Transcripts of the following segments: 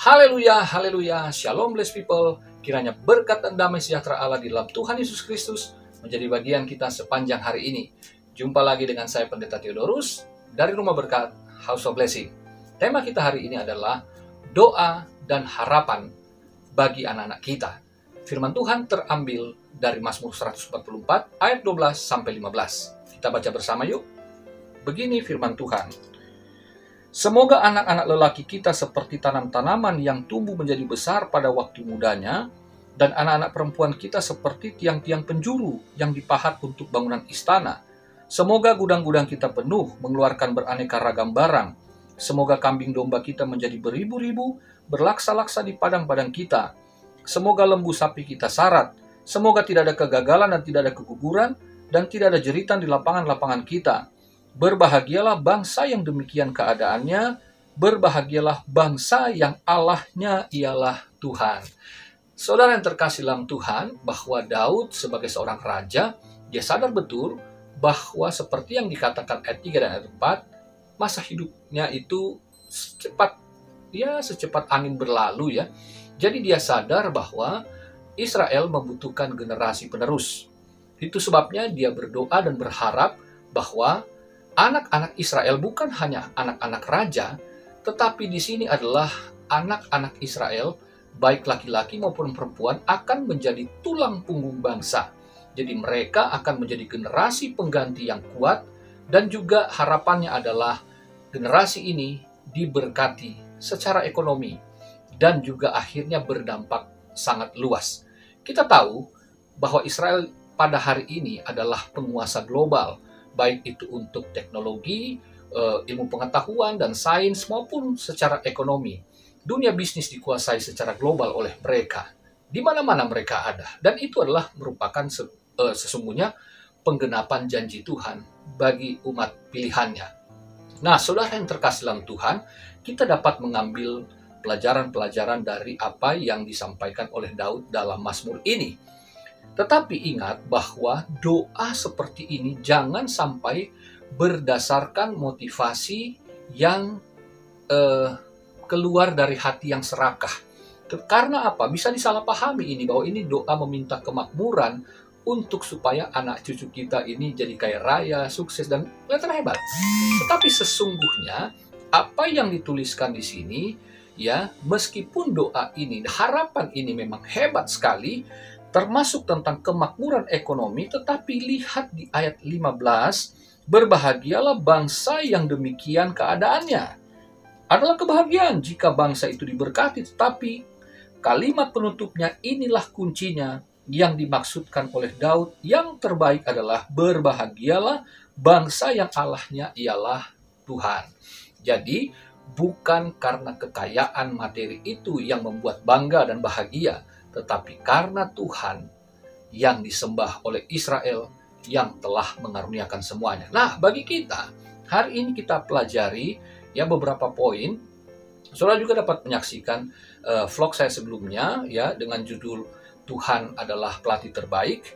Haleluya, haleluya, shalom blessed people. Kiranya berkat dan damai sejahtera Allah di dalam Tuhan Yesus Kristus menjadi bagian kita sepanjang hari ini. Jumpa lagi dengan saya Pendeta Theodorus dari Rumah Berkat House of Blessing. Tema kita hari ini adalah doa dan harapan bagi anak-anak kita. Firman Tuhan terambil dari Mazmur 144 ayat 12 sampai 15. Kita baca bersama yuk. Begini firman Tuhan. Semoga anak-anak lelaki kita seperti tanam-tanaman yang tumbuh menjadi besar pada waktu mudanya, dan anak-anak perempuan kita seperti tiang-tiang penjuru yang dipahat untuk bangunan istana. Semoga gudang-gudang kita penuh, mengeluarkan beraneka ragam barang. Semoga kambing domba kita menjadi beribu-ribu, berlaksa-laksa di padang-padang kita. Semoga lembu sapi kita sarat. Semoga tidak ada kegagalan dan tidak ada keguguran, dan tidak ada jeritan di lapangan-lapangan kita. Berbahagialah bangsa yang demikian keadaannya, berbahagialah bangsa yang Allahnya ialah Tuhan. Saudara yang terkasih dalam Tuhan, bahwa Daud sebagai seorang raja, dia sadar betul bahwa seperti yang dikatakan ayat 3 dan ayat 4, masa hidupnya itu secepat angin berlalu ya. Jadi dia sadar bahwa Israel membutuhkan generasi penerus. Itu sebabnya dia berdoa dan berharap bahwa anak-anak Israel bukan hanya anak-anak raja, tetapi di sini adalah anak-anak Israel, baik laki-laki maupun perempuan, akan menjadi tulang punggung bangsa. Jadi mereka akan menjadi generasi pengganti yang kuat, dan juga harapannya adalah generasi ini diberkati secara ekonomi, dan juga akhirnya berdampak sangat luas. Kita tahu bahwa Israel pada hari ini adalah penguasa global, baik itu untuk teknologi, ilmu pengetahuan, dan sains, maupun secara ekonomi. Dunia bisnis dikuasai secara global oleh mereka. Di mana-mana mereka ada. Dan itu adalah merupakan sesungguhnya penggenapan janji Tuhan bagi umat pilihannya. Nah, saudara yang terkasih dalam Tuhan, kita dapat mengambil pelajaran-pelajaran dari apa yang disampaikan oleh Daud dalam Mazmur ini. Tetapi ingat bahwa doa seperti ini jangan sampai berdasarkan motivasi yang keluar dari hati yang serakah. Karena apa? Bisa disalahpahami ini bahwa ini doa meminta kemakmuran untuk supaya anak cucu kita ini jadi kaya raya, sukses, dan kelihatan hebat. Tetapi sesungguhnya apa yang dituliskan di sini, ya, meskipun doa ini, harapan ini memang hebat sekali, termasuk tentang kemakmuran ekonomi, tetapi lihat di ayat 15, berbahagialah bangsa yang demikian keadaannya. Adalah kebahagiaan jika bangsa itu diberkati, tetapi kalimat penutupnya inilah kuncinya yang dimaksudkan oleh Daud. Yang terbaik adalah berbahagialah bangsa yang Allahnya ialah Tuhan. Jadi, bukan karena kekayaan materi itu yang membuat bangga dan bahagia, tetapi karena Tuhan yang disembah oleh Israel yang telah mengaruniakan semuanya. Nah, bagi kita, hari ini kita pelajari ya beberapa poin. Saudara juga dapat menyaksikan vlog saya sebelumnya ya dengan judul Tuhan adalah pelatih terbaik.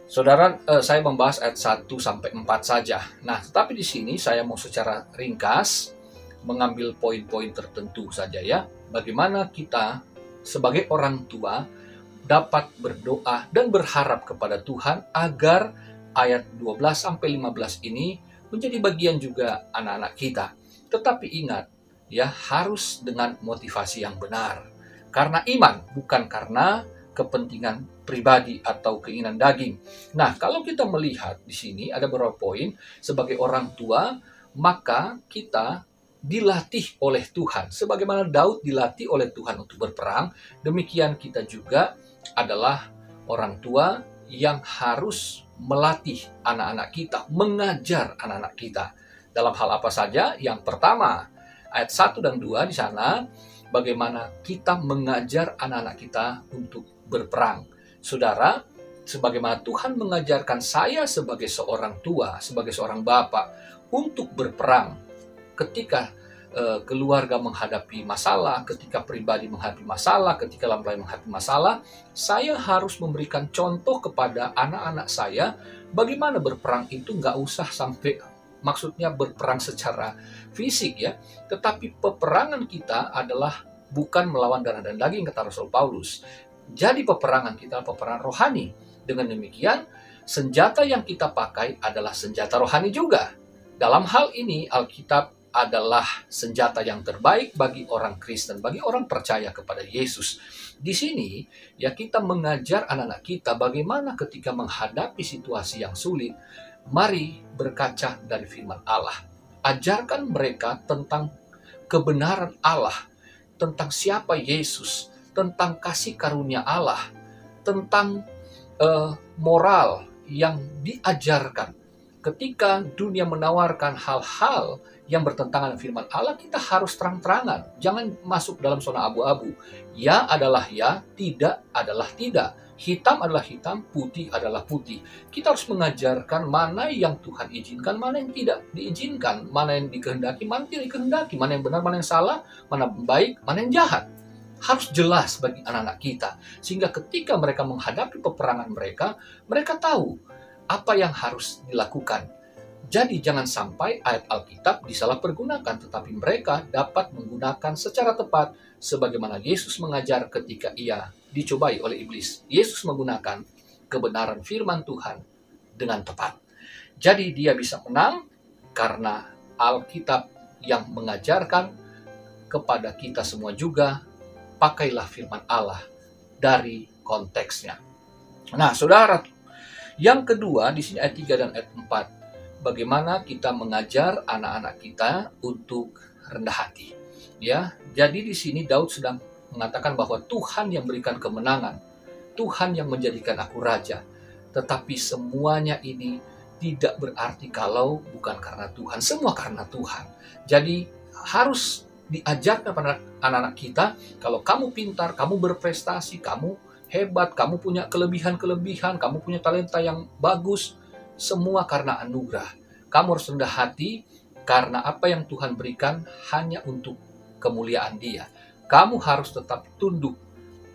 Saudara, saya membahas ayat 1 sampai 4 saja. Nah, tetapi di sini saya mau secara ringkas mengambil poin-poin tertentu saja ya. Bagaimana kita sebagai orang tua dapat berdoa dan berharap kepada Tuhan agar ayat 12-15 ini menjadi bagian juga anak-anak kita. Tetapi ingat, ya, harus dengan motivasi yang benar. Karena iman, bukan karena kepentingan pribadi atau keinginan daging. Nah, kalau kita melihat di sini ada beberapa poin sebagai orang tua, maka kita dilatih oleh Tuhan. Sebagaimana Daud dilatih oleh Tuhan untuk berperang, demikian kita juga adalah orang tua yang harus melatih anak-anak kita, mengajar anak-anak kita. Dalam hal apa saja? Yang pertama, ayat 1 dan 2 di sana, bagaimana kita mengajar anak-anak kita untuk berperang. Saudara, sebagaimana Tuhan mengajarkan saya sebagai seorang tua, sebagai seorang bapak, untuk berperang, ketika keluarga menghadapi masalah, ketika pribadi menghadapi masalah, ketika lain menghadapi masalah, saya harus memberikan contoh kepada anak-anak saya bagaimana berperang itu nggak usah sampai maksudnya berperang secara fisik ya, tetapi peperangan kita adalah bukan melawan darah dan daging, kata Rasul Paulus. Jadi peperangan kita peperangan rohani. Dengan demikian, senjata yang kita pakai adalah senjata rohani juga. Dalam hal ini, Alkitab adalah senjata yang terbaik bagi orang Kristen, bagi orang percaya kepada Yesus. Di sini, ya kita mengajar anak-anak kita bagaimana ketika menghadapi situasi yang sulit, mari berkaca dari firman Allah. Ajarkan mereka tentang kebenaran Allah, tentang siapa Yesus, tentang kasih karunia Allah, tentang moral yang diajarkan. Ketika dunia menawarkan hal-hal yang bertentangan dengan firman Allah, kita harus terang-terangan. Jangan masuk dalam zona abu-abu. Ya adalah ya, tidak adalah tidak. Hitam adalah hitam, putih adalah putih. Kita harus mengajarkan mana yang Tuhan izinkan, mana yang tidak diizinkan, mana yang dikehendaki, mana yang tidak dikehendaki, mana yang benar, mana yang salah, mana yang baik, mana yang jahat. Harus jelas bagi anak-anak kita. Sehingga ketika mereka menghadapi peperangan mereka, mereka tahu apa yang harus dilakukan. Jadi jangan sampai ayat Alkitab disalahpergunakan, tetapi mereka dapat menggunakan secara tepat sebagaimana Yesus mengajar ketika ia dicobai oleh iblis. Yesus menggunakan kebenaran firman Tuhan dengan tepat. Jadi dia bisa menang karena Alkitab yang mengajarkan kepada kita semua juga, pakailah firman Allah dari konteksnya. Nah, saudara, yang kedua di sini ayat 3 dan ayat 4, bagaimana kita mengajar anak-anak kita untuk rendah hati. Ya, jadi di sini Daud sedang mengatakan bahwa Tuhan yang berikan kemenangan, Tuhan yang menjadikan aku raja. Tetapi semuanya ini tidak berarti kalau bukan karena Tuhan, semua karena Tuhan. Jadi harus diajarkan pada anak-anak kita, kalau kamu pintar, kamu berprestasi, kamu hebat, kamu punya kelebihan-kelebihan, kamu punya talenta yang bagus, semua karena anugerah. Kamu harus rendah hati karena apa yang Tuhan berikan hanya untuk kemuliaan Dia. Kamu harus tetap tunduk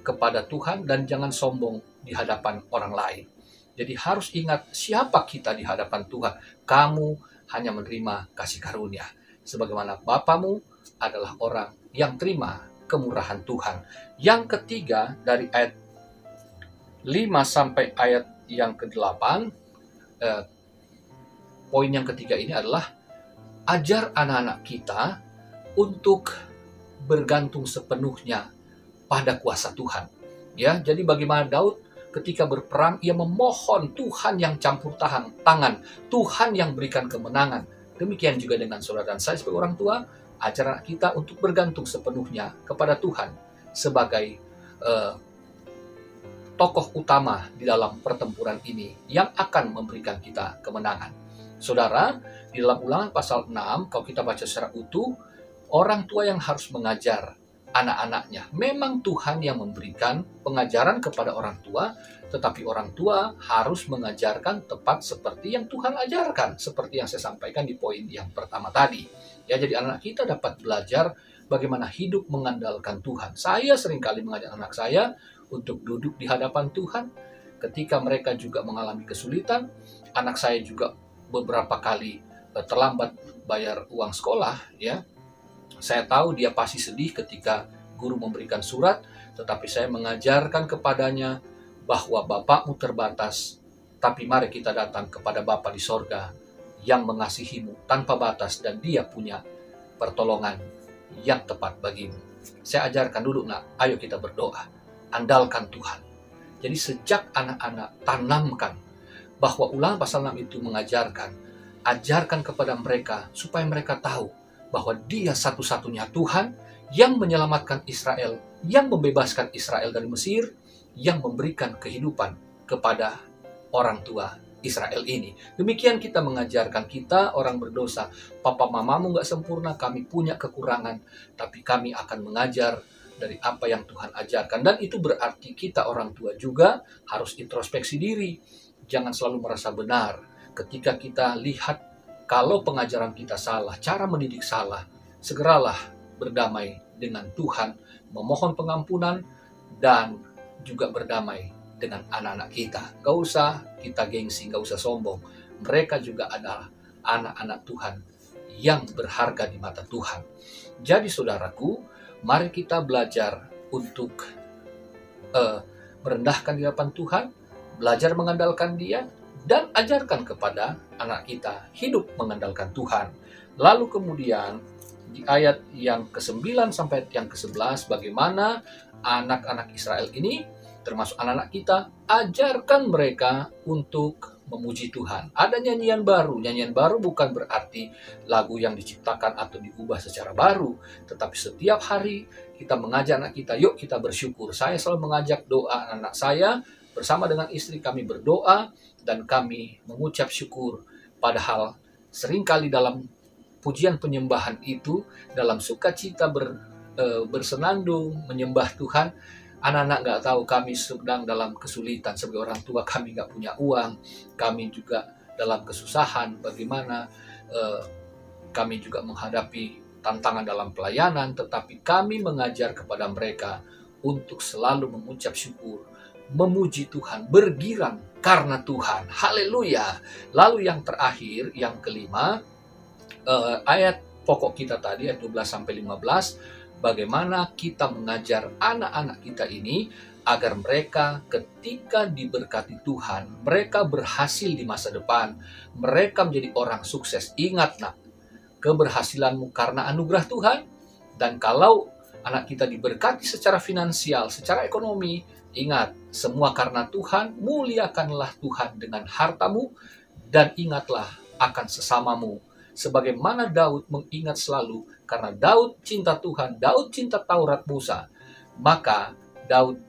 kepada Tuhan dan jangan sombong di hadapan orang lain. Jadi harus ingat siapa kita di hadapan Tuhan. Kamu hanya menerima kasih karunia. Sebagaimana Bapamu adalah orang yang terima kemurahan Tuhan. Yang ketiga dari ayat 5 sampai ayat yang ke-8, poin yang ketiga ini adalah ajar anak-anak kita untuk bergantung sepenuhnya pada kuasa Tuhan. Ya, jadi bagaimana Daud ketika berperang, ia memohon Tuhan yang campur tangan, Tuhan yang berikan kemenangan. Demikian juga dengan saudara dan saya sebagai orang tua, ajar anak kita untuk bergantung sepenuhnya kepada Tuhan sebagai tokoh utama di dalam pertempuran ini yang akan memberikan kita kemenangan. Saudara, di dalam Ulangan pasal 6, kalau kita baca secara utuh, orang tua yang harus mengajar anak-anaknya. Memang Tuhan yang memberikan pengajaran kepada orang tua, tetapi orang tua harus mengajarkan tepat seperti yang Tuhan ajarkan, seperti yang saya sampaikan di poin yang pertama tadi. Ya, jadi anak kita dapat belajar bagaimana hidup mengandalkan Tuhan. Saya seringkali mengajar anak saya untuk duduk di hadapan Tuhan. Ketika mereka juga mengalami kesulitan, anak saya juga beberapa kali terlambat bayar uang sekolah, ya. Saya tahu dia pasti sedih ketika guru memberikan surat, tetapi saya mengajarkan kepadanya bahwa Bapakmu terbatas, tapi mari kita datang kepada Bapa di sorga yang mengasihimu tanpa batas dan dia punya pertolongan yang tepat bagimu. Saya ajarkan dulu, nak, ayo kita berdoa, andalkan Tuhan. Jadi sejak anak-anak tanamkan bahwa Ulangan pasal 6 itu mengajarkan, ajarkan kepada mereka supaya mereka tahu bahwa dia satu-satunya Tuhan yang menyelamatkan Israel, yang membebaskan Israel dari Mesir, yang memberikan kehidupan kepada orang tua Israel ini. Demikian kita mengajarkan kita orang berdosa, papa mamamu gak sempurna, kami punya kekurangan, tapi kami akan mengajar dari apa yang Tuhan ajarkan. Dan itu berarti kita orang tua juga harus introspeksi diri. Jangan selalu merasa benar. Ketika kita lihat kalau pengajaran kita salah, cara mendidik salah, segeralah berdamai dengan Tuhan, memohon pengampunan, dan juga berdamai dengan anak-anak kita. Gak usah kita gengsi, gak usah sombong. Mereka juga adalah anak-anak Tuhan yang berharga di mata Tuhan. Jadi saudaraku, Mari kita belajar untuk merendahkan di hadapan Tuhan, belajar mengandalkan Dia, dan ajarkan kepada anak kita hidup mengandalkan Tuhan. Lalu kemudian di ayat yang ke-9 sampai yang ke-11, bagaimana anak-anak Israel ini, termasuk anak-anak kita, ajarkan mereka untuk memuji Tuhan. Ada nyanyian baru. Nyanyian baru bukan berarti lagu yang diciptakan atau diubah secara baru, tetapi setiap hari kita mengajak anak kita, yuk kita bersyukur. Saya selalu mengajak doa anak saya, bersama dengan istri kami berdoa, dan kami mengucap syukur. Padahal seringkali dalam pujian penyembahan itu, dalam sukacita bersenandung, menyembah Tuhan, anak-anak nggak tahu kami sedang dalam kesulitan. Sebagai orang tua kami nggak punya uang, kami juga dalam kesusahan, bagaimana kami juga menghadapi tantangan dalam pelayanan, tetapi kami mengajar kepada mereka untuk selalu mengucap syukur, memuji Tuhan, bergirang karena Tuhan. Haleluya. Lalu yang terakhir, yang kelima, ayat pokok kita tadi, ayat 12-15, bagaimana kita mengajar anak-anak kita ini agar mereka ketika diberkati Tuhan, mereka berhasil di masa depan, mereka menjadi orang sukses. Ingat nak, keberhasilanmu karena anugerah Tuhan. Dan kalau anak kita diberkati secara finansial, secara ekonomi, ingat, semua karena Tuhan. Muliakanlah Tuhan dengan hartamu, dan ingatlah akan sesamamu. Sebagaimana Daud mengingat selalu, karena Daud cinta Tuhan, Daud cinta Taurat Musa, maka Daud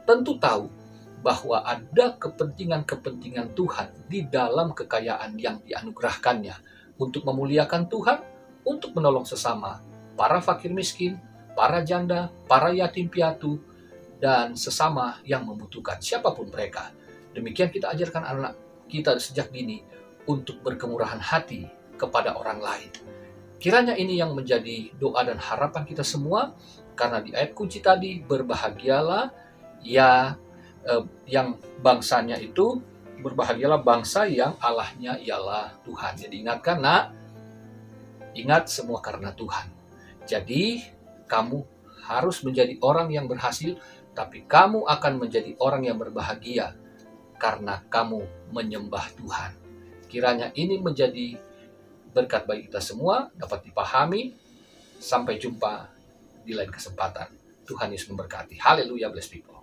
tentu tahu bahwa ada kepentingan-kepentingan Tuhan di dalam kekayaan yang dianugerahkannya, untuk memuliakan Tuhan, untuk menolong sesama, para fakir miskin, para janda, para yatim piatu, dan sesama yang membutuhkan, siapapun mereka. Demikian kita ajarkan anak kita sejak dini untuk berkemurahan hati kepada orang lain. Kiranya ini yang menjadi doa dan harapan kita semua, karena di ayat kunci tadi, berbahagialah ya yang bangsanya itu, berbahagialah bangsa yang Allahnya ialah Tuhan. Jadi ingatkan nak, ingat semua karena Tuhan. Jadi kamu harus menjadi orang yang berhasil, tapi kamu akan menjadi orang yang berbahagia karena kamu menyembah Tuhan. Kiranya ini menjadi berkat bagi kita semua, dapat dipahami. Sampai jumpa di lain kesempatan. Tuhan Yesus memberkati. Haleluya, bless people.